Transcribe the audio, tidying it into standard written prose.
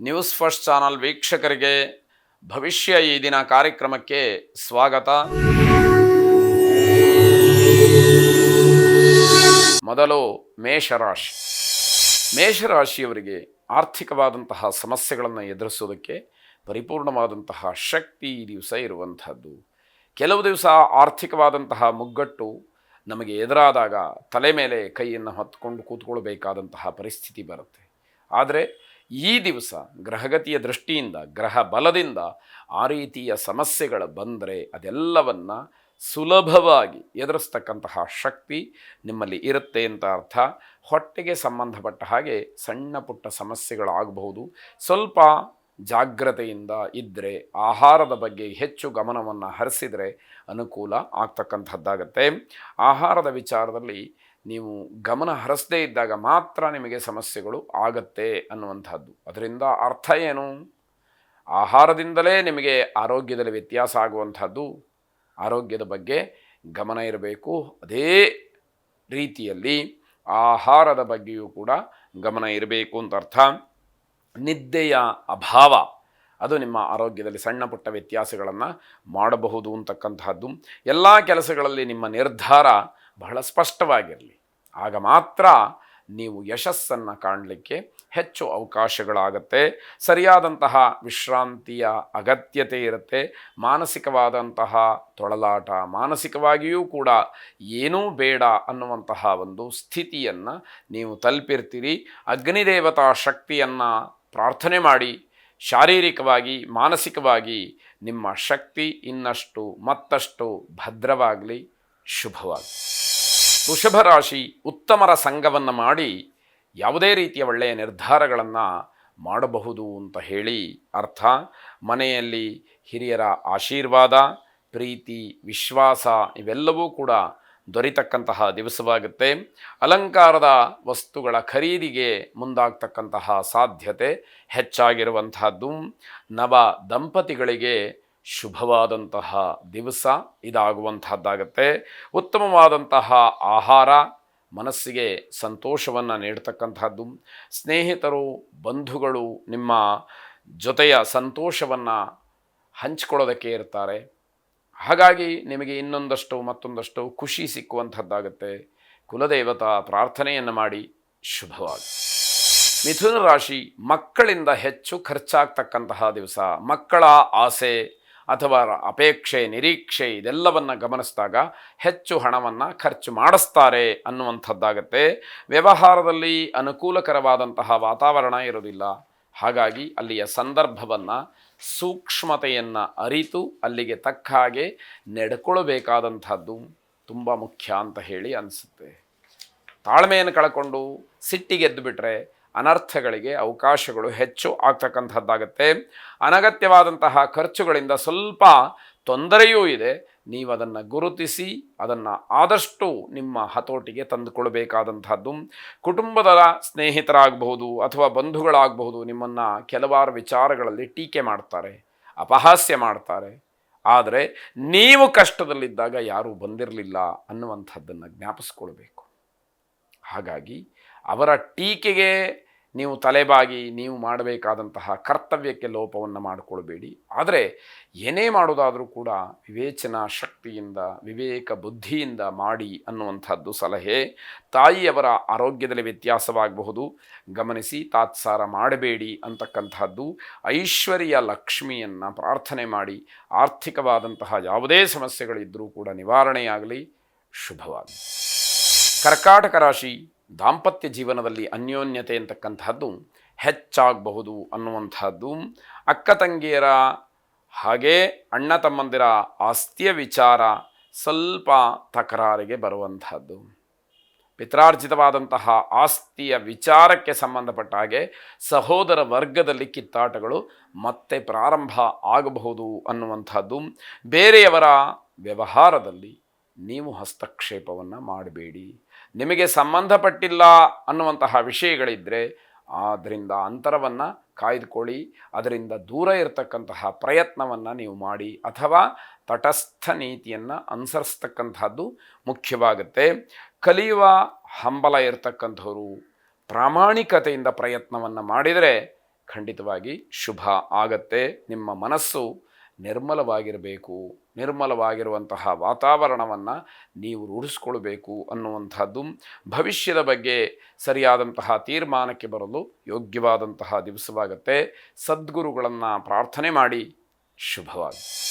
News first channel ವೀಕ್ಷಕರಿಗೆ ಭವಿಷ್ಯ ಈ ದಿನ ಕಾರ್ಯಕ್ರಮಕ್ಕೆ ಸ್ವಾಗತ. ಮೊದಲು ಮೇಷರಾಶಿ. ಮೇಷರಾಶಿಯವರಿಗೆ ಆರ್ಥಿಕವಾದಂತಹ ಸಮಸ್ಯೆಗಳನ್ನು ಎದುರಿಸೋದಕ್ಕೆ ಪರಿಪೂರ್ಣವಾದಂತಹ ಶಕ್ತಿ ಈ ದಿವಸ ಇರುವಂಥದ್ದು. ಕೆಲವು ದಿವಸ ಆರ್ಥಿಕವಾದಂತಹ ಮುಗ್ಗಟ್ಟು ನಮಗೆ ಎದುರಾದಾಗ ತಲೆ ಮೇಲೆ ಕೈಯನ್ನು ಹೊತ್ಕೊಂಡು ಕೂತ್ಕೊಳ್ಬೇಕಾದಂತಹ ಪರಿಸ್ಥಿತಿ ಬರುತ್ತೆ. ಆದರೆ ಈ ದಿವಸ ಗ್ರಹಗತಿಯ ದೃಷ್ಟಿಯಿಂದ, ಗ್ರಹ ಬಲದಿಂದ ಆ ರೀತಿಯ ಸಮಸ್ಯೆಗಳು ಬಂದರೆ ಅದೆಲ್ಲವನ್ನ ಸುಲಭವಾಗಿ ಎದುರಿಸ್ತಕ್ಕಂತಹ ಶಕ್ತಿ ನಿಮ್ಮಲ್ಲಿ ಇರುತ್ತೆ ಅಂತ ಅರ್ಥ. ಹೊಟ್ಟೆಗೆ ಸಂಬಂಧಪಟ್ಟ ಹಾಗೆ ಸಣ್ಣ ಪುಟ್ಟ ಸಮಸ್ಯೆಗಳಾಗಬಹುದು. ಸ್ವಲ್ಪ ಜಾಗ್ರತೆಯಿಂದ ಇದ್ದರೆ, ಆಹಾರದ ಬಗ್ಗೆ ಹೆಚ್ಚು ಗಮನವನ್ನು ಹರಿಸಿದರೆ ಅನುಕೂಲ ಆಗ್ತಕ್ಕಂಥದ್ದಾಗತ್ತೆ. ಆಹಾರದ ವಿಚಾರದಲ್ಲಿ ನೀವು ಗಮನ ಹರಿಸದೇ ಇದ್ದಾಗ ಮಾತ್ರ ನಿಮಗೆ ಸಮಸ್ಯೆಗಳು ಆಗತ್ತೆ ಅನ್ನುವಂಥದ್ದು. ಅದರಿಂದ ಅರ್ಥ ಏನು? ಆಹಾರದಿಂದಲೇ ನಿಮಗೆ ಆರೋಗ್ಯದಲ್ಲಿ ವ್ಯತ್ಯಾಸ ಆಗುವಂಥದ್ದು. ಆರೋಗ್ಯದ ಬಗ್ಗೆ ಗಮನ ಇರಬೇಕು. ಅದೇ ರೀತಿಯಲ್ಲಿ ಆಹಾರದ ಬಗ್ಗೆಯೂ ಕೂಡ ಗಮನ ಇರಬೇಕು ಅಂತ ಅರ್ಥ. ನಿದ್ದೆಯ ಅಭಾವ ಅದು ನಿಮ್ಮ ಆರೋಗ್ಯದಲ್ಲಿ ಸಣ್ಣ ಪುಟ್ಟ ವ್ಯತ್ಯಾಸಗಳನ್ನು ಮಾಡಬಹುದು ಅಂತಕ್ಕಂಥದ್ದು. ಎಲ್ಲ ಕೆಲಸಗಳಲ್ಲಿ ನಿಮ್ಮ ನಿರ್ಧಾರ ಬಹಳ ಸ್ಪಷ್ಟವಾಗಿರಲಿ. ಆಗ ಮಾತ್ರ ನೀವು ಯಶಸ್ಸನ್ನು ಕಾಣಲಿಕ್ಕೆ ಹೆಚ್ಚು ಅವಕಾಶಗಳಾಗತ್ತೆ. ಸರಿಯಾದಂತಹ ವಿಶ್ರಾಂತಿಯ ಅಗತ್ಯತೆ ಇರುತ್ತೆ. ಮಾನಸಿಕವಾದಂತಹ ತೊಳಲಾಟ, ಮಾನಸಿಕವಾಗಿಯೂ ಕೂಡ ಏನೂ ಬೇಡ ಅನ್ನುವಂತಹ ಒಂದು ಸ್ಥಿತಿಯನ್ನು ನೀವು ತಲುಪಿರ್ತೀರಿ. ಅಗ್ನಿದೇವತಾ ಶಕ್ತಿಯನ್ನು ಪ್ರಾರ್ಥನೆ ಮಾಡಿ ಶಾರೀರಿಕವಾಗಿ, ಮಾನಸಿಕವಾಗಿ ನಿಮ್ಮ ಶಕ್ತಿ ಇನ್ನಷ್ಟು ಮತ್ತಷ್ಟು ಭದ್ರವಾಗಲಿ. ಶುಭವಾಗಲಿ. ವೃಷಭ ರಾಶಿ. ಉತ್ತಮರ ಸಂಘವನ್ನು ಮಾಡಿ ಯಾವುದೇ ರೀತಿಯ ಒಳ್ಳೆಯ ನಿರ್ಧಾರಗಳನ್ನು ಮಾಡಬಹುದು ಅಂತ ಹೇಳಿ ಅರ್ಥ. ಮನೆಯಲ್ಲಿ ಹಿರಿಯರ ಆಶೀರ್ವಾದ, ಪ್ರೀತಿ, ವಿಶ್ವಾಸ ಇವೆಲ್ಲವೂ ಕೂಡ ದೊರೆತಕ್ಕಂತಹ ದಿವಸವಾಗುತ್ತೆ. ಅಲಂಕಾರದ ವಸ್ತುಗಳ ಖರೀದಿಗೆ ಮುಂದಾಗ್ತಕ್ಕಂತಹ ಸಾಧ್ಯತೆ ಹೆಚ್ಚಾಗಿರುವಂತಹದ್ದು. ನವ ದಂಪತಿಗಳಿಗೆ ಶುಭವಾದಂತಹ ದಿವಸ ಇದಾಗುವಂತಹದ್ದಾಗತ್ತೆ. ಉತ್ತಮವಾದಂತಹ ಆಹಾರ ಮನಸ್ಸಿಗೆ ಸಂತೋಷವನ್ನು ನೀಡ್ತಕ್ಕಂಥದ್ದು. ಸ್ನೇಹಿತರು, ಬಂಧುಗಳು ನಿಮ್ಮ ಜೊತೆಯ ಸಂತೋಷವನ್ನು ಹಂಚಿಕೊಳ್ಳೋದಕ್ಕೆ ಇರ್ತಾರೆ. ಹಾಗಾಗಿ ನಿಮಗೆ ಇನ್ನೊಂದಷ್ಟು ಮತ್ತೊಂದಷ್ಟು ಖುಷಿ ಸಿಕ್ಕುವಂಥದ್ದಾಗುತ್ತೆ. ಕುಲದೇವತಾ ಪ್ರಾರ್ಥನೆಯನ್ನು ಮಾಡಿ. ಶುಭವಾಗಿ. ಮಿಥುನ ರಾಶಿ. ಮಕ್ಕಳಿಂದ ಹೆಚ್ಚು ಖರ್ಚಾಗ್ತಕ್ಕಂತಹ ದಿವಸ. ಮಕ್ಕಳ ಆಸೆ ಅಥವಾ ಅಪೇಕ್ಷೆ, ನಿರೀಕ್ಷೆ ಇದೆಲ್ಲವನ್ನು ಗಮನಿಸಿದಾಗ ಹೆಚ್ಚು ಹಣವನ್ನು ಖರ್ಚು ಮಾಡಿಸ್ತಾರೆ ಅನ್ನುವಂಥದ್ದಾಗತ್ತೆ. ವ್ಯವಹಾರದಲ್ಲಿ ಅನುಕೂಲಕರವಾದಂತಹ ವಾತಾವರಣ ಇರೋದಿಲ್ಲ. ಹಾಗಾಗಿ ಅಲ್ಲಿಯ ಸಂದರ್ಭವನ್ನು, ಸೂಕ್ಷ್ಮತೆಯನ್ನು ಅರಿತು ಅಲ್ಲಿಗೆ ತಕ್ಕ ಹಾಗೆ ನಡ್ಕೊಳ್ಬೇಕಾದಂಥದ್ದು ತುಂಬ ಮುಖ್ಯ ಅಂತ ಹೇಳಿ ಅನಿಸುತ್ತೆ. ತಾಳ್ಮೆಯನ್ನು ಕಳ್ಕೊಂಡು ಸಿಟ್ಟಿಗೆದ್ದು ಬಿಟ್ಟರೆ ಅನರ್ಥಗಳಿಗೆ ಅವಕಾಶಗಳು ಹೆಚ್ಚು ಆಗ್ತಕ್ಕಂಥದ್ದಾಗತ್ತೆ. ಅನಗತ್ಯವಾದಂತಹ ಖರ್ಚುಗಳಿಂದ ಸ್ವಲ್ಪ ತೊಂದರೆಯೂ ಇದೆ. ನೀವು ಅದನ್ನು ಗುರುತಿಸಿ ಅದನ್ನು ಆದಷ್ಟು ನಿಮ್ಮ ಹತೋಟಿಗೆ ತಂದುಕೊಳ್ಬೇಕಾದಂಥದ್ದು. ಕುಟುಂಬದ ಸ್ನೇಹಿತರಾಗಬಹುದು ಅಥವಾ ಬಂಧುಗಳಾಗಬಹುದು, ನಿಮ್ಮನ್ನು ಕೆಲವಾರು ವಿಚಾರಗಳಲ್ಲಿ ಟೀಕೆ ಮಾಡ್ತಾರೆ, ಅಪಹಾಸ್ಯ ಮಾಡ್ತಾರೆ. ಆದರೆ ನೀವು ಕಷ್ಟದಲ್ಲಿದ್ದಾಗ ಯಾರೂ ಬಂದಿರಲಿಲ್ಲ ಅನ್ನುವಂಥದ್ದನ್ನು ಜ್ಞಾಪಿಸ್ಕೊಳ್ಬೇಕು. ಹಾಗಾಗಿ ಅವರ ಟೀಕೆಗೆ ನೀವು ತಲೆಬಾಗಿ ನೀವು ಮಾಡಬೇಕಾದಂತಹ ಕರ್ತವ್ಯಕ್ಕೆ ಲೋಪವನ್ನು ಮಾಡಿಕೊಳ್ಬೇಡಿ. ಆದರೆ ಏನೇ ಮಾಡೋದಾದರೂ ಕೂಡ ವಿವೇಚನಾ ಶಕ್ತಿಯಿಂದ, ವಿವೇಕ ಬುದ್ಧಿಯಿಂದ ಮಾಡಿ ಅನ್ನುವಂಥದ್ದು ಸಲಹೆ. ತಾಯಿಯವರ ಆರೋಗ್ಯದಲ್ಲಿ ವ್ಯತ್ಯಾಸವಾಗಬಹುದು, ಗಮನಿಸಿ. ತಾತ್ಸಾರ ಮಾಡಬೇಡಿ ಅಂತಕ್ಕಂಥದ್ದು. ಐಶ್ವರ್ಯ ಲಕ್ಷ್ಮಿಯನ್ನು ಪ್ರಾರ್ಥನೆ ಮಾಡಿ ಆರ್ಥಿಕವಾದಂತಹ ಯಾವುದೇ ಸಮಸ್ಯೆಗಳಿದ್ದರೂ ಕೂಡ ನಿವಾರಣೆಯಾಗಲಿ. ಶುಭವಾಗಲಿ. ಕರ್ಕಾಟಕ ರಾಶಿ. ದಾಂಪತ್ಯ ಜೀವನದಲ್ಲಿ ಅನ್ಯೋನ್ಯತೆ ಅಂತಕ್ಕಂಥದ್ದು ಹೆಚ್ಚಾಗಬಹುದು ಅನ್ನುವಂಥದ್ದು. ಅಕ್ಕ ತಂಗಿಯರ ಹಾಗೆ ಅಣ್ಣ ತಮ್ಮಂದಿರ ಆಸ್ತಿಯ ವಿಚಾರ ಸ್ವಲ್ಪ ತಕರಾರಿಗೆ ಬರುವಂಥದ್ದು. ಪಿತ್ರಾರ್ಜಿತವಾದಂತಹ ಆಸ್ತಿಯ ವಿಚಾರಕ್ಕೆ ಸಂಬಂಧಪಟ್ಟ ಹಾಗೆ ಸಹೋದರ ವರ್ಗದಲ್ಲಿ ಕಿತ್ತಾಟಗಳು ಮತ್ತೆ ಪ್ರಾರಂಭ ಆಗಬಹುದು ಅನ್ನುವಂಥದ್ದು. ಬೇರೆಯವರ ವ್ಯವಹಾರದಲ್ಲಿ ನೀವು ಹಸ್ತಕ್ಷೇಪವನ್ನು ಮಾಡಬೇಡಿ. ನಿಮಗೆ ಸಂಬಂಧಪಟ್ಟಿಲ್ಲ ಅನ್ನುವಂತಹ ವಿಷಯಗಳಿದ್ದರೆ ಅದರಿಂದ ಅಂತರವನ್ನು ಕಾಯ್ದುಕೊಳ್ಳಿ. ಅದರಿಂದ ದೂರ ಇರತಕ್ಕಂತಹ ಪ್ರಯತ್ನವನ್ನು ನೀವು ಮಾಡಿ, ಅಥವಾ ತಟಸ್ಥ ನೀತಿಯನ್ನು ಅನುಸರಿಸ್ತಕ್ಕಂಥದ್ದು ಮುಖ್ಯವಾಗುತ್ತೆ. ಕಲಿಯುವ ಹಂಬಲ ಇರತಕ್ಕಂಥವರು ಪ್ರಾಮಾಣಿಕತೆಯಿಂದ ಪ್ರಯತ್ನವನ್ನು ಮಾಡಿದರೆ ಖಂಡಿತವಾಗಿ ಶುಭ ಆಗತ್ತೆ. ನಿಮ್ಮ ಮನಸ್ಸು ನಿರ್ಮಲವಾಗಿರಬೇಕು, ನಿರ್ಮಲವಾಗಿರುವಂತಹ ವಾತಾವರಣವನ್ನು ನೀವು ರೂಢಿಸ್ಕೊಳ್ಬೇಕು ಅನ್ನುವಂಥದ್ದು ಭವಿಷ್ಯದ ಬಗ್ಗೆ ಸರಿಯಾದಂತಹ ತೀರ್ಮಾನಕ್ಕೆ ಬರಲು ಯೋಗ್ಯವಾದಂತಹ ದಿವಸವಾಗತ್ತೆ. ಸದ್ಗುರುಗಳನ್ನು ಪ್ರಾರ್ಥನೆ ಮಾಡಿ. ಶುಭವಾಗಿ.